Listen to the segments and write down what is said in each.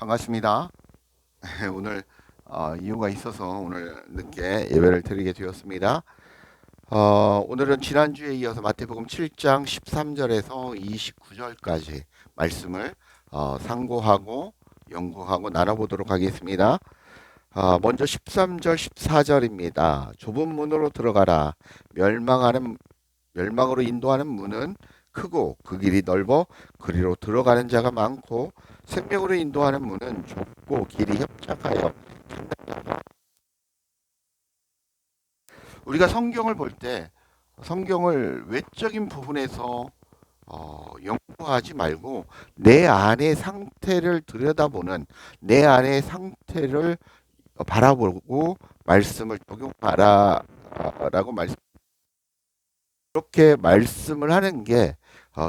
반갑습니다. 오늘 이유가 있어서 오늘 늦게 예배를 드리게 되었습니다. 오늘은 지난주에 이어서 마태복음 7장 13절에서 29절까지 말씀을 상고하고 연구하고 나눠보도록 하겠습니다. 먼저 13절 14절입니다. 좁은 문으로 들어가라. 멸망으로 인도하는 문은 크고 그 길이 넓어 그리로 들어가는 자가 많고 생명으로 인도하는 문은 좁고 길이 협착하여 찾는 자가. 우리가 성경을 볼 때 성경을 외적인 부분에서 연구하지 말고 내 안의 상태를 들여다보는, 내 안의 상태를 바라보고 말씀을 적용하라라고 그렇게 말씀을 하는 게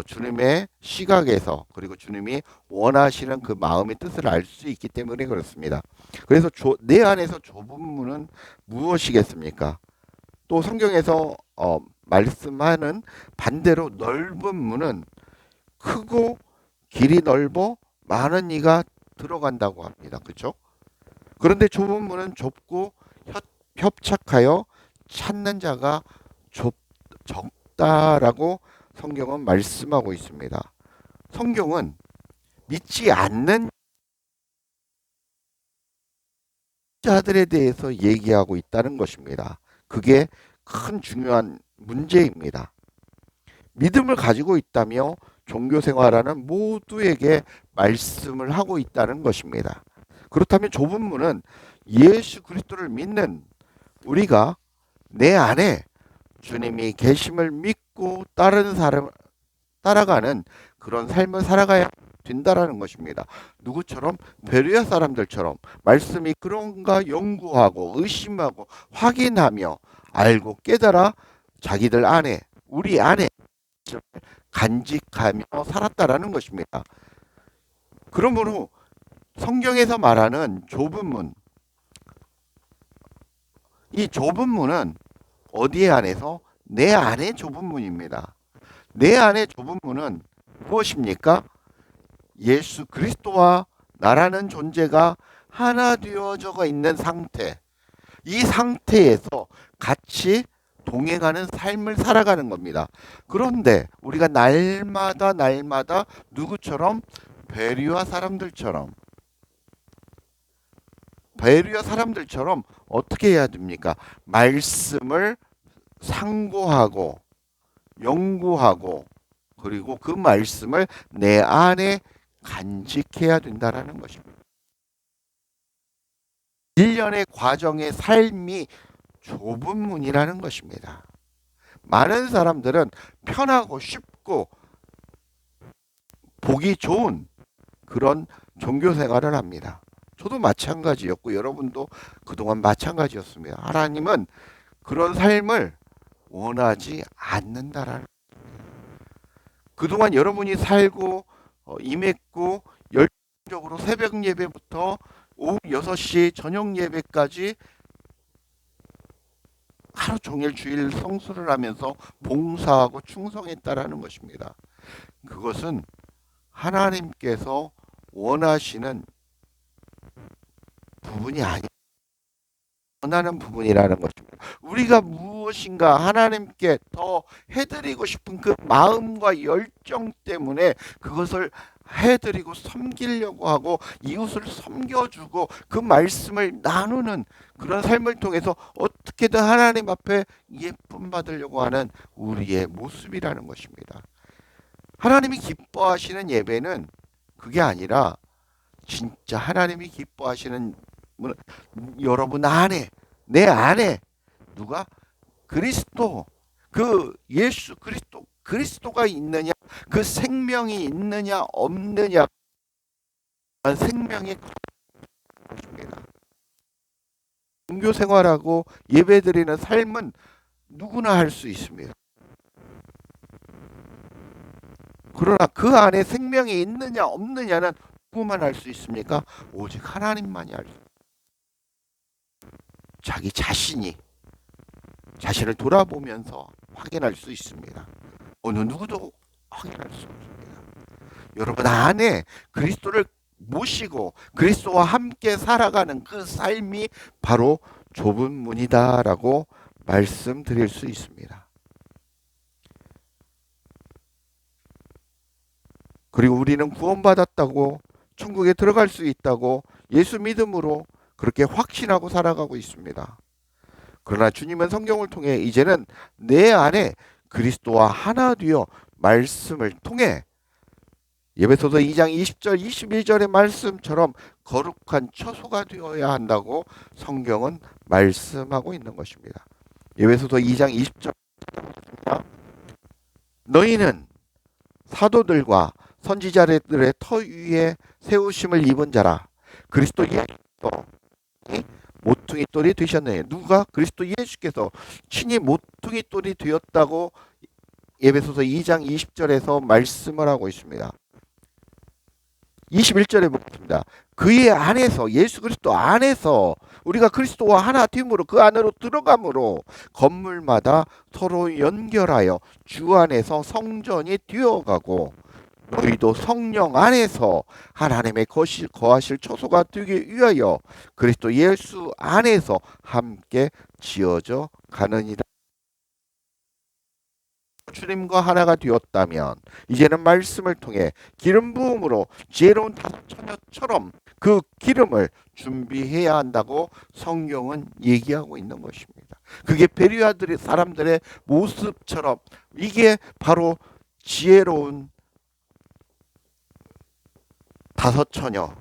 주님의 시각에서, 그리고 주님이 원하시는 그 마음의 뜻을 알 수 있기 때문에 그렇습니다. 그래서 내 안에서 좁은 문은 무엇이겠습니까? 또 성경에서 말씀하는 반대로 넓은 문은 크고 길이 넓어 많은 이가 들어간다고 합니다. 그렇죠? 그런데 좁은 문은 좁고 협착하여 찾는 자가 적다라고 성경은 말씀하고 있습니다. 성경은 믿지 않는 자들에 대해서 얘기하고 있다는 것입니다. 그게 큰 중요한 문제입니다. 믿음을 가지고 있다며 종교 생활하는 모두에게 말씀을 하고 있다는 것입니다. 그렇다면 좁은 문은 예수 그리스도를 믿는 우리가 내 안에 주님이 계심을 믿고 다른 사람 따라가는 그런 삶을 살아가야 된다라는 것입니다. 누구처럼? 베레아 사람들처럼 말씀이 그런가 연구하고 의심하고 확인하며 알고 깨달아 자기들 안에, 우리 안에 간직하며 살았다라는 것입니다. 그러므로 성경에서 말하는 좁은 문, 이 좁은 문은 어디에 안에서? 내 안의 좁은 문입니다. 내 안의 좁은 문은 무엇입니까? 예수 그리스도와 나라는 존재가 하나 되어져 있는 상태. 이 상태에서 같이 동행하는 삶을 살아가는 겁니다. 그런데 우리가 날마다 누구처럼? 베리와 사람들처럼 어떻게 해야 됩니까? 말씀을 상고하고 연구하고, 그리고 그 말씀을 내 안에 간직해야 된다라는 것입니다. 일련의 과정의 삶이 좁은 문이라는 것입니다. 많은 사람들은 편하고 쉽고 보기 좋은 그런 종교 생활을 합니다. 저도 마찬가지였고 여러분도 그동안 마찬가지였습니다. 하나님은 그런 삶을 원하지 않는다라는, 그동안 여러분이 살고 임했고 열정적으로 새벽 예배부터 오후 6시 저녁 예배까지 하루 종일 주일 성수를 하면서 봉사하고 충성했다라는 것입니다. 그것은 하나님께서 원하시는 부분이 아니 원하는 부분이라는 것입니다. 우리가 무엇인가 하나님께 더 해드리고 싶은 그 마음과 열정 때문에 그것을 해드리고 섬기려고 하고 이웃을 섬겨주고 그 말씀을 나누는 그런 삶을 통해서 어떻게든 하나님 앞에 예쁨 받으려고 하는 우리의 모습이라는 것입니다. 하나님이 기뻐하시는 예배는 그게 아니라 진짜 하나님이 기뻐하시는 여러분 안에, 내 안에 누가? 그리스도, 그 예수 그리스도가 있느냐, 그 생명이 있느냐 없느냐, 생명의 것입니다. 종교 생활하고 예배드리는 삶은 누구나 할 수 있습니다. 그러나 그 안에 생명이 있느냐 없느냐는 누구만 할 수 있습니까? 오직 하나님만이 알 수 있습니다. 자기 자신을 돌아보면서 확인할 수 있습니다. 어느 누구도 확인할 수 없습니다. 여러분 안에 그리스도를 모시고 그리스도와 함께 살아가는 그 삶이 바로 좁은 문이다라고 말씀드릴 수 있습니다. 그리고 우리는 구원받았다고 천국에 들어갈 수 있다고 예수 믿음으로 그렇게 확신하고 살아가고 있습니다. 그러나 주님은 성경을 통해 이제는 내 안에 그리스도와 하나 되어 말씀을 통해 에베소서 2장 20절 21절의 말씀처럼 거룩한 처소가 되어야 한다고 성경은 말씀하고 있는 것입니다. 에베소서 2장 20절 너희는 사도들과 선지자들의 터 위에 세우심을 입은 자라 그리스도 예수께서 모퉁이 돌이 되셨네. 누가? 그리스도 예수께서 친히 모퉁이 돌이 되었다고 에베소서 2장 20절에서 말씀을 하고 있습니다. 21절에 보겠습니다. 그의 안에서 예수 그리스도 안에서 우리가 그리스도와 하나 됨으로 그 안으로 들어감으로 건물마다 서로 연결하여 주 안에서 성전이 되어가고 너희도 성령 안에서 하나님의 거하실 처소가 되기 위하여 그리스도 예수 안에서 함께 지어져 가느니라. 주님과 하나가 되었다면 이제는 말씀을 통해 기름 부음으로 지혜로운 다섯 처녀처럼 그 기름을 준비해야 한다고 성경은 얘기하고 있는 것입니다. 그게 베레아들의 사람들의 모습처럼 이게 바로 지혜로운 다섯 처녀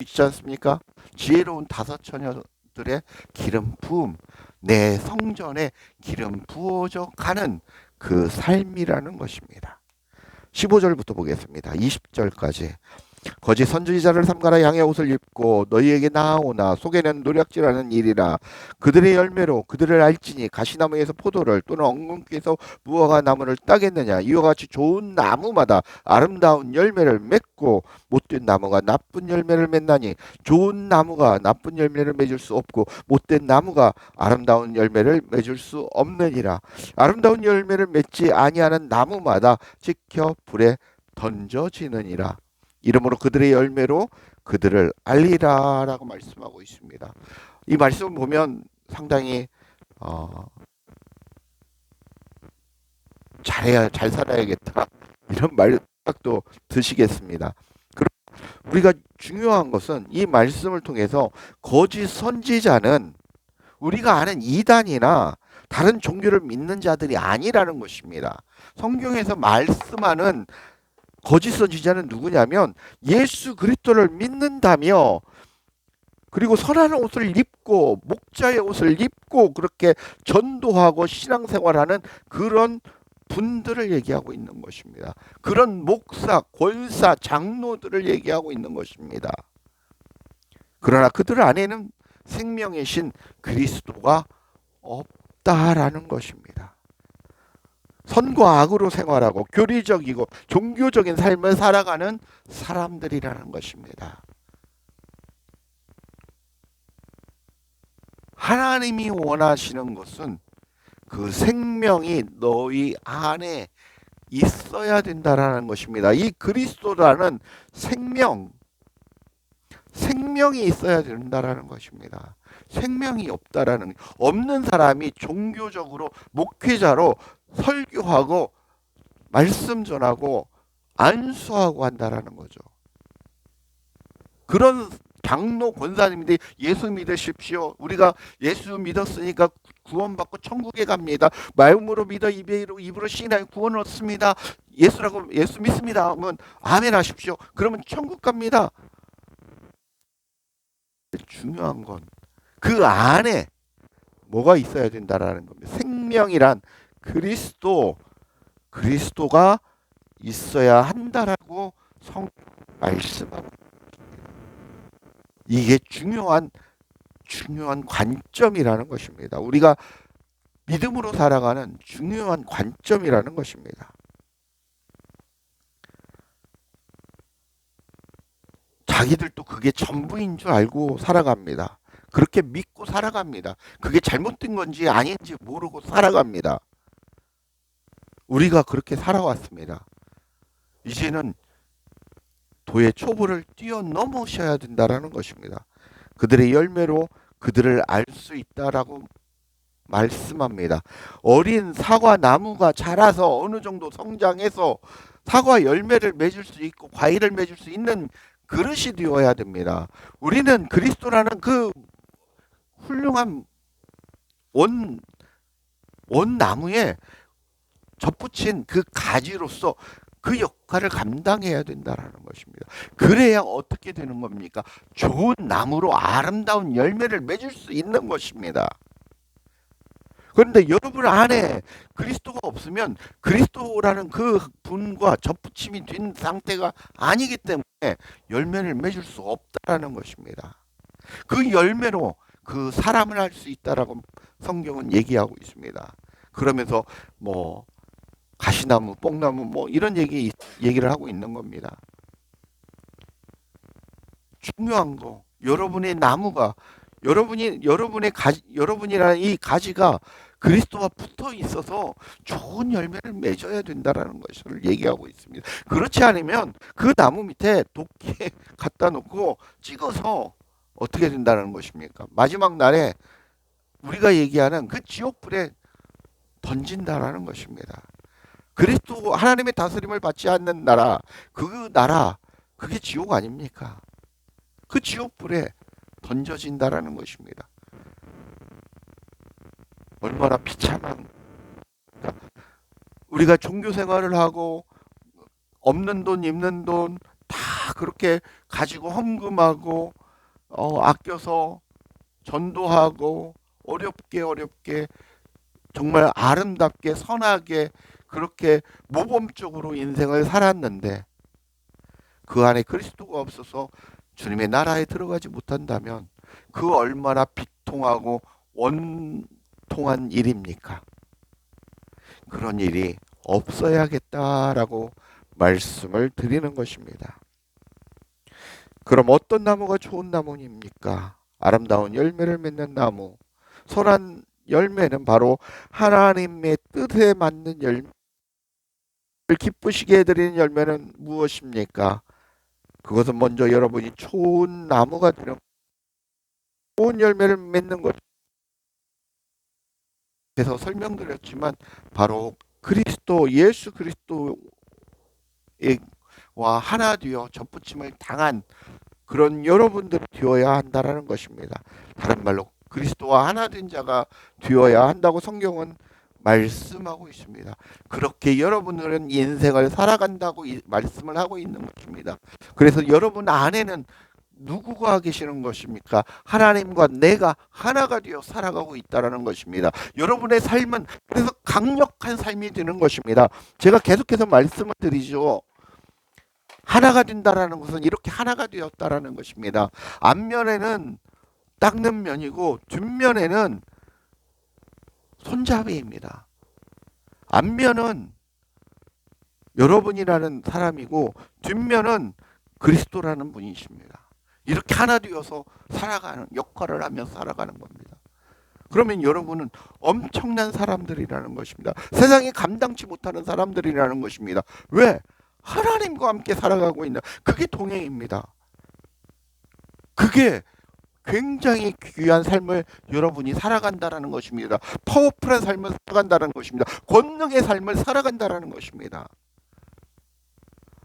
있지 않습니까? 지혜로운 다섯 처녀들의 기름 부음, 내 성전에 기름 부어져 가는 그 삶이라는 것입니다. 15절부터 보겠습니다. 20절까지. 거짓 선지자를 삼가라. 양의 옷을 입고 너희에게 나아오나 속에는 노략질하는 일이라. 그들의 열매로 그들을 알지니 가시나무에서 포도를 또는 엉겅퀴에서 무화과 나무를 따겠느냐. 이와 같이 좋은 나무마다 아름다운 열매를 맺고 못된 나무가 나쁜 열매를 맺나니 좋은 나무가 나쁜 열매를 맺을 수 없고 못된 나무가 아름다운 열매를 맺을 수 없느니라. 아름다운 열매를 맺지 아니하는 나무마다 지켜 불에 던져지느니라. 이러므로 그들의 열매로 그들을 알리라라고 말씀하고 있습니다. 이 말씀 보면 상당히 잘 살아야겠다 이런 말도 드시겠습니다. 우리가 중요한 것은 이 말씀을 통해서 거짓 선지자는 우리가 아는 이단이나 다른 종교를 믿는 자들이 아니라는 것입니다. 성경에서 말씀하는 거짓 선지자는 누구냐면 예수 그리스도를 믿는다며 그리고 선한 옷을 입고 목자의 옷을 입고 그렇게 전도하고 신앙생활하는 그런 분들을 얘기하고 있는 것입니다. 그런 목사, 권사, 장로들을 얘기하고 있는 것입니다. 그러나 그들 안에는 생명의 신 그리스도가 없다라는 것입니다. 선과 악으로 생활하고 교리적이고 종교적인 삶을 살아가는 사람들이라는 것입니다. 하나님이 원하시는 것은 그 생명이 너희 안에 있어야 된다라는 것입니다. 이 그리스도라는 생명이 있어야 된다라는 것입니다. 생명이 없는 사람이 종교적으로 목회자로 설교하고 말씀 전하고 안수하고 한다라는 거죠. 그런 장로 권사님들이 예수 믿으십시오. 우리가 예수 믿었으니까 구원받고 천국에 갑니다. 마음으로 믿어 입으로 신하여 구원을 얻습니다. 예수 믿습니다. 하면 아멘 하십시오. 그러면 천국 갑니다. 중요한 건 그 안에 뭐가 있어야 된다라는 겁니다. 생명이란 그리스도가 있어야 한다라고 성경 말씀하고 이게 중요한 관점이라는 것입니다. 우리가 믿음으로 살아가는 중요한 관점이라는 것입니다. 자기들도 그게 전부인 줄 알고 살아갑니다. 그렇게 믿고 살아갑니다. 그게 잘못된 건지 아닌지 모르고 살아갑니다. 우리가 그렇게 살아왔습니다. 이제는 도의 초보를 뛰어넘으셔야 된다라는 것입니다. 그들의 열매로 그들을 알 수 있다라고 말씀합니다. 어린 사과 나무가 자라서 어느 정도 성장해서 사과 열매를 맺을 수 있고 과일을 맺을 수 있는 그릇이 되어야 됩니다. 우리는 그리스도라는 그 훌륭한 원 나무에 접붙인 그 가지로서 그 역할을 감당해야 된다라는 것입니다. 그래야 어떻게 되는 겁니까? 좋은 나무로 아름다운 열매를 맺을 수 있는 것입니다. 그런데 여러분 안에 그리스도가 없으면 그리스도라는 그 분과 접붙임이 된 상태가 아니기 때문에 열매를 맺을 수 없다라는 것입니다. 그 열매로 그 사람을 할 수 있다라고 성경은 얘기하고 있습니다. 그러면서 뭐 가시나무, 뽕나무 뭐 이런 얘기를 하고 있는 겁니다. 중요한 거 여러분의 나무가 여러분이라는 이 가지가 그리스도와 붙어 있어서 좋은 열매를 맺어야 된다라는 것을 얘기하고 있습니다. 그렇지 않으면 그 나무 밑에 도끼에 갖다 놓고 찍어서 어떻게 된다는 것입니까? 마지막 날에 우리가 얘기하는 그 지옥불에 던진다라는 것입니다. 그리스도 하나님의 다스림을 받지 않는 나라, 그게 지옥 아닙니까? 그 지옥불에 던져진다라는 것입니다. 얼마나 비참한, 우리가 종교 생활을 하고 없는 돈 있는 돈 다 그렇게 가지고 헌금하고 아껴서 전도하고 어렵게 정말 아름답게 선하게 그렇게 모범적으로 인생을 살았는데 그 안에 그리스도가 없어서 주님의 나라에 들어가지 못한다면 그 얼마나 비통하고 원통한 일입니까? 그런 일이 없어야겠다라고 말씀을 드리는 것입니다. 그럼 어떤 나무가 좋은 나무입니까? 아름다운 열매를 맺는 나무. 선한 열매는 바로 하나님의 뜻에 맞는 열매. 기쁘시게 해드리는 열매는 무엇입니까? 그것은 먼저 여러분이 좋은 나무가 되는, 좋은 열매를 맺는 것. 그래서 설명드렸지만 바로 예수 그리스도와 하나 되어 접붙임을 당한 그런 여러분들이 되어야 한다라는 것입니다. 다른 말로 그리스도와 하나 된 자가 되어야 한다고 성경은 말씀하고 있습니다. 그렇게 여러분들은 인생을 살아간다고 말씀을 하고 있는 것입니다. 그래서 여러분 안에는 누구가 계시는 것입니까? 하나님과 내가 하나가 되어 살아가고 있다는 것입니다. 여러분의 삶은 그래서 강력한 삶이 되는 것입니다. 제가 계속해서 말씀을 드리죠. 하나가 된다라는 것은 이렇게 하나가 되었다라는 것입니다. 앞면에는 닦는 면이고 뒷면에는 손잡이입니다. 앞면은 여러분이라는 사람이고 뒷면은 그리스도라는 분이십니다. 이렇게 하나 되어서 살아가는 역할을 하며 살아가는 겁니다. 그러면 여러분은 엄청난 사람들이라는 것입니다. 세상이 감당치 못하는 사람들이라는 것입니다. 왜? 하나님과 함께 살아가고 있는 그게 동행입니다. 그게 굉장히 귀한 삶을 여러분이 살아간다라는 것입니다. 파워풀한 삶을 살아간다는 것입니다. 권능의 삶을 살아간다라는 것입니다.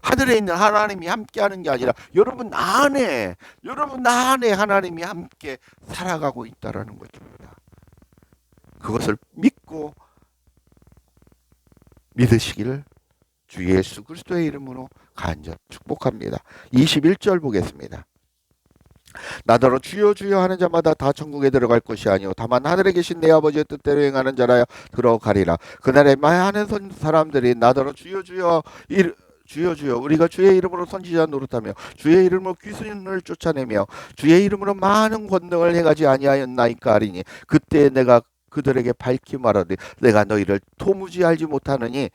하늘에 있는 하나님이 함께하는 게 아니라 여러분 안에 하나님이 함께 살아가고 있다라는 것입니다. 그것을 믿으시기를 주 예수 그리스도의 이름으로 간절히 축복합니다. 21절 보겠습니다. 나더러 주여 주여 하는 자마다 다 천국에 들어갈 것이 아니요 다만 하늘에 계신 내 아버지의 뜻대로 행하는 자라야 들어가리라. 그날에 많은 사람들이 나더러 주여 주여 우리가 주의 이름으로 선지자 노릇하며 주의 이름으로 귀신을 쫓아내며 주의 이름으로 많은 권능을 행하지 아니하였나이까 하리니 그때 내가 그들에게 밝히 말하되 내가 너희를 도무지 알지 못하니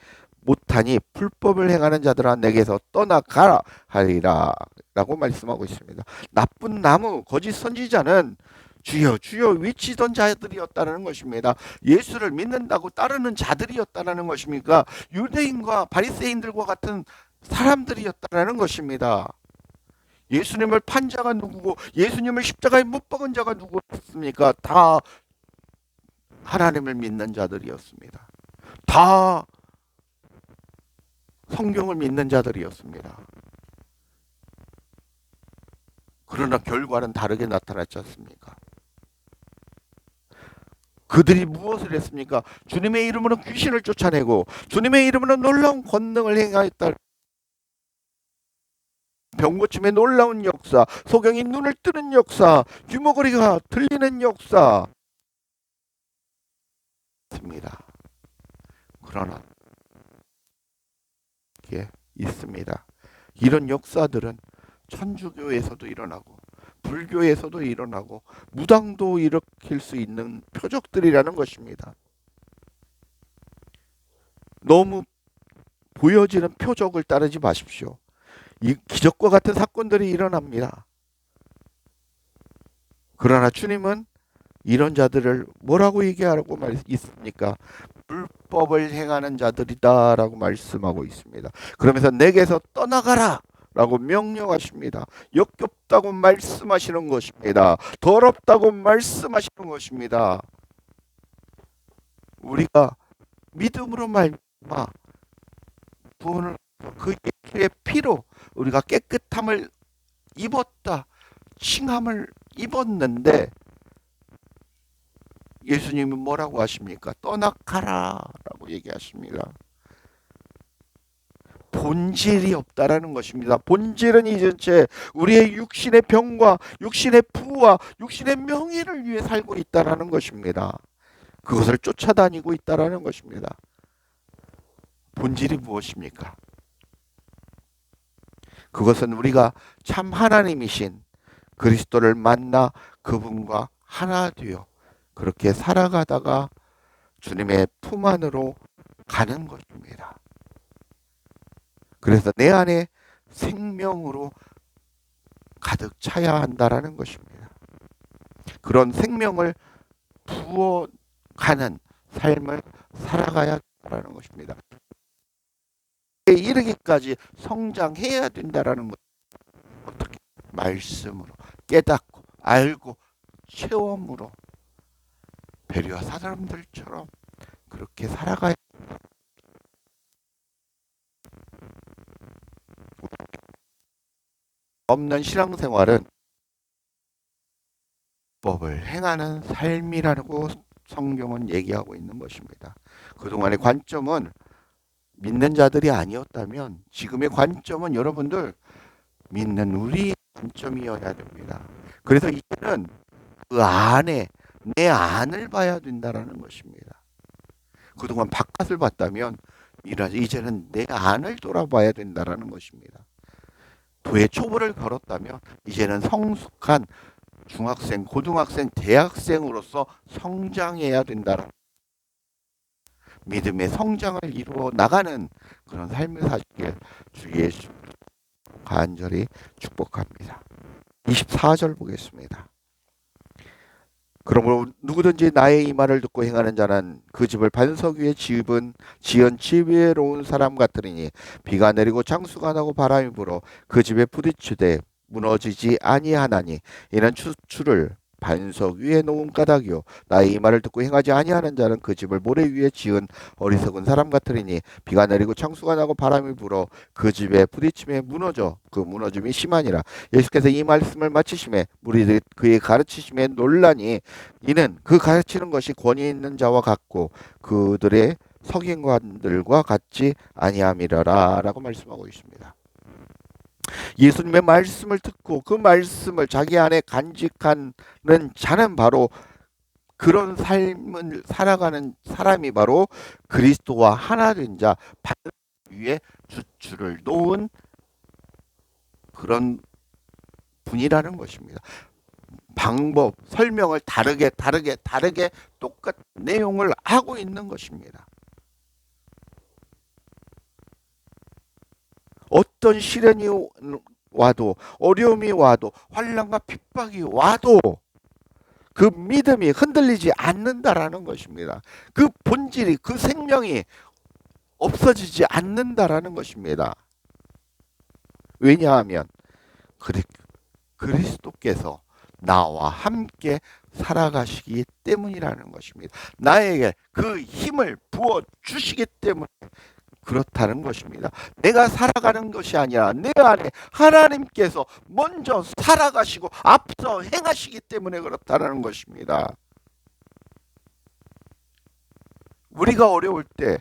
불법을 행하는 자들아 내게서 떠나가라 하리라 라고 말씀하고 있습니다. 나쁜 나무 거짓 선지자는 주여 주여 외치던 자들이었다는 것입니다. 예수를 믿는다고 따르는 자들이었다는 것입니까? 유대인과 바리새인들과 같은 사람들이었다는 것입니다. 예수님을 판 자가 누구고 예수님을 십자가에 못 박은 자가 누구였습니까? 다 하나님을 믿는 자들이었습니다. 다 성경을 믿는 자들이었습니다. 그러나 결과는 다르게 나타났지 않습니까? 그들이 무엇을 했습니까? 주님의 이름으로 귀신을 쫓아내고 주님의 이름으로 놀라운 권능을 행하였다. 병고침의 놀라운 역사, 소경이 눈을 뜨는 역사, 귀머거리가 들리는 역사 있습니다. 그러나 이게 있습니다. 이런 역사들은 천주교에서도 일어나고 불교에서도 일어나고 무당도 일으킬 수 있는 표적들이라는 것입니다. 너무 보여지는 표적을 따르지 마십시오. 이 기적과 같은 사건들이 일어납니다. 그러나 주님은 이런 자들을 뭐라고 얘기하라고 있습니까? 불법을 행하는 자들이다라고 말씀하고 있습니다. 그러면서 내게서 떠나가라 라고 명령하십니다. 역겹다고 말씀하시는 것입니다. 더럽다고 말씀하시는 것입니다. 우리가 믿음으로 말미암아 구원을 그 예수의 피로 우리가 깨끗함을 입었다, 칭함을 입었는데 예수님은 뭐라고 하십니까? 떠나가라 라고 얘기하십니다. 본질이 없다라는 것입니다. 본질은 이전체 우리의 육신의 병과 육신의 부와 육신의 명예를 위해 살고 있다라는 것입니다. 그것을 쫓아다니고 있다라는 것입니다. 본질이 무엇입니까? 그것은 우리가 참 하나님이신 그리스도를 만나 그분과 하나 되어 그렇게 살아가다가 주님의 품 안으로 가는 것입니다. 그래서 내 안에 생명으로 가득 차야 한다라는 것입니다. 그런 생명을 부어가는 삶을 살아가야 한다는 것입니다. 이르기까지 성장해야 된다라는 것. 어떻게? 말씀으로 깨닫고 알고 체험으로 베리와 사람들처럼 그렇게 살아가야 없는 신앙생활은 법을 행하는 삶이라고 성경은 얘기하고 있는 것입니다. 그동안의 관점은 믿는 자들이 아니었다면 지금의 관점은 여러분들 믿는 우리의 관점이어야 됩니다. 그래서 이제는 그 안에 내 안을 봐야 된다는 것입니다. 그동안 바깥을 봤다면 이제는 내 안을 돌아봐야 된다는 것입니다. 도의 초보를 걸었다면 이제는 성숙한 중학생, 고등학생, 대학생으로서 성장해야 된다는 믿음의 성장을 이루어 나가는 그런 삶을 사시길 주 예수 간절히 축복합니다. 24절 보겠습니다. 그러므로 누구든지 나의 이 말을 듣고 행하는 자는 그 집을 반석 위에 지은 지혜로운 사람 같으리니 비가 내리고 장수가 나고 바람이 불어 그 집에 부딪히되 무너지지 아니하나니 이는 추수를 반석 위에 놓은 까닭이요 나의 이 말을 듣고 행하지 아니하는 자는 그 집을 모래 위에 지은 어리석은 사람 같으리니 비가 내리고 창수가 나고 바람이 불어 그 집에 부딪힘에 무너져 그 무너짐이 심하니라. 예수께서 이 말씀을 마치심에 무리들이 그의 가르치심에 놀라니 이는 그 가르치는 것이 권위 있는 자와 같고 그들의 석인관들과 같지 아니함이라라 라고 말씀하고 있습니다. 예수님의 말씀을 듣고 그 말씀을 자기 안에 간직하는 자는 바로 그런 삶을 살아가는 사람이 바로 그리스도와 하나 된 자 위에 주추를 놓은 그런 분이라는 것입니다. 방법, 설명을 다르게 똑같은 내용을 하고 있는 것입니다. 어떤 시련이 와도 어려움이 와도 환난과 핍박이 와도 그 믿음이 흔들리지 않는다라는 것입니다. 그 본질이 그 생명이 없어지지 않는다라는 것입니다. 왜냐하면 그리스도께서 나와 함께 살아가시기 때문이라는 것입니다. 나에게 그 힘을 부어 주시기 때문에 그렇다는 것입니다. 내가 살아가는 것이 아니라 내 안에 하나님께서 먼저 살아가시고 앞서 행하시기 때문에 그렇다는 것입니다. 우리가 어려울 때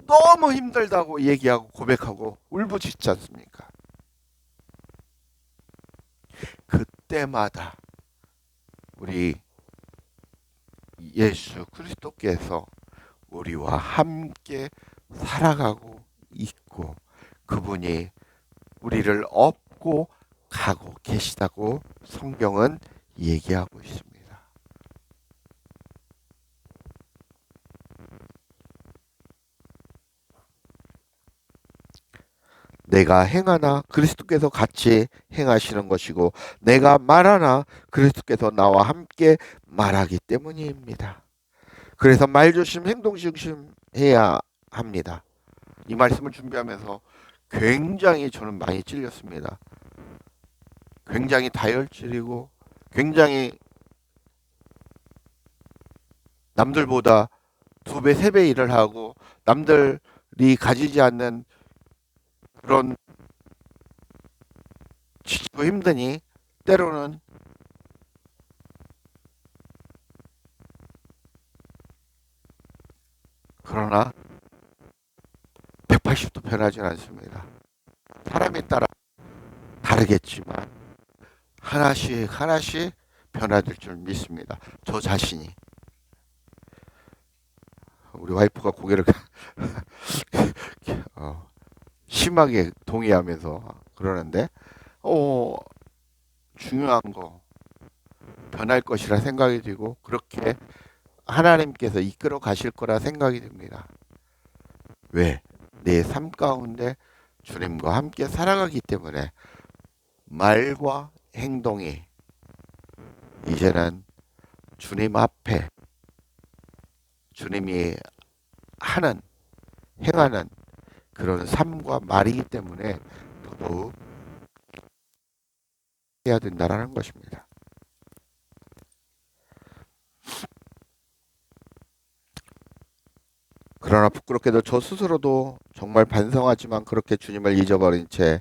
너무 힘들다고 얘기하고 고백하고 울부짖지 않습니까? 그때마다 우리 예수 그리스도께서 우리와 함께 살아가고 있고 그분이 우리를 업고 가고 계시다고 성경은 얘기하고 있습니다. 내가 행하나 그리스도께서 같이 행하시는 것이고 내가 말하나 그리스도께서 나와 함께 말하기 때문입니다. 그래서 말조심 행동조심 해야 합니다. 이 말씀을 준비하면서 굉장히 저는 많이 찔렸습니다. 굉장히 다혈질이고 굉장히 남들보다 2배, 3배 일을 하고 남들이 가지지 않는 그런 지치고 힘드니 때로는 그러나 180도 변하지 않습니다. 사람에 따라 다르겠지만 하나씩 하나씩 변화될 줄 믿습니다. 저 자신이. 우리 와이프가 고개를 심하게 동의하면서 그러는데 중요한 거 변할 것이라 생각이 들고 그렇게 하나님께서 이끌어 가실 거라 생각이 듭니다. 왜? 내 삶 가운데 주님과 함께 살아가기 때문에 말과 행동이 이제는 주님 앞에 주님이 하는 행하는 그런 삶과 말이기 때문에 더더욱 해야 된다라는 것입니다. 그러나 부끄럽게도 저 스스로도 정말 반성하지만 그렇게 주님을 잊어버린 채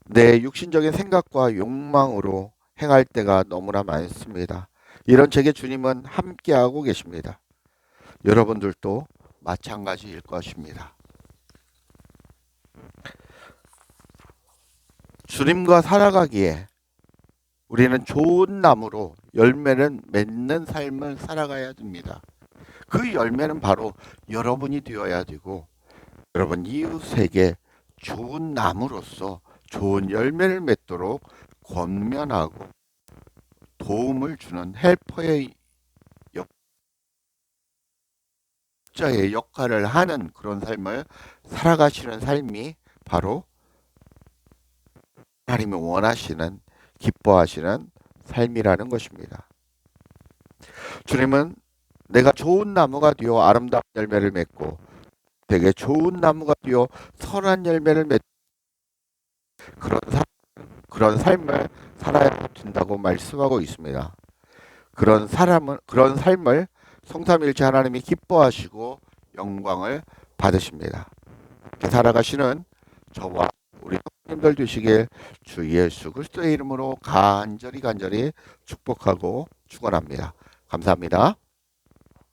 내 육신적인 생각과 욕망으로 행할 때가 너무나 많습니다. 이런 제게 주님은 함께하고 계십니다. 여러분들도 마찬가지일 것입니다. 주님과 살아가기에 우리는 좋은 나무로 열매를 맺는 삶을 살아가야 됩니다. 그 열매는 바로 여러분이 되어야 되고 여러분 이웃에게 좋은 나무로서 좋은 열매를 맺도록 권면하고 도움을 주는 헬퍼의 역자의 역할을 하는 그런 삶을 살아가시는 삶이 바로 하나님이 원하시는 기뻐하시는 삶이라는 것입니다. 주님은 내가 좋은 나무가 되어 아름다운 열매를 맺고 되게 좋은 나무가 되어 선한 열매를 맺 그런 삶을 살아야 된다고 말씀하고 있습니다. 그런 삶을 성삼일체 하나님이 기뻐하시고 영광을 받으십니다. 이렇게 살아가시는 저와 우리 성도님들 되시길 주 예수 그리스도의 이름으로 간절히 축복하고 축원합니다. 감사합니다.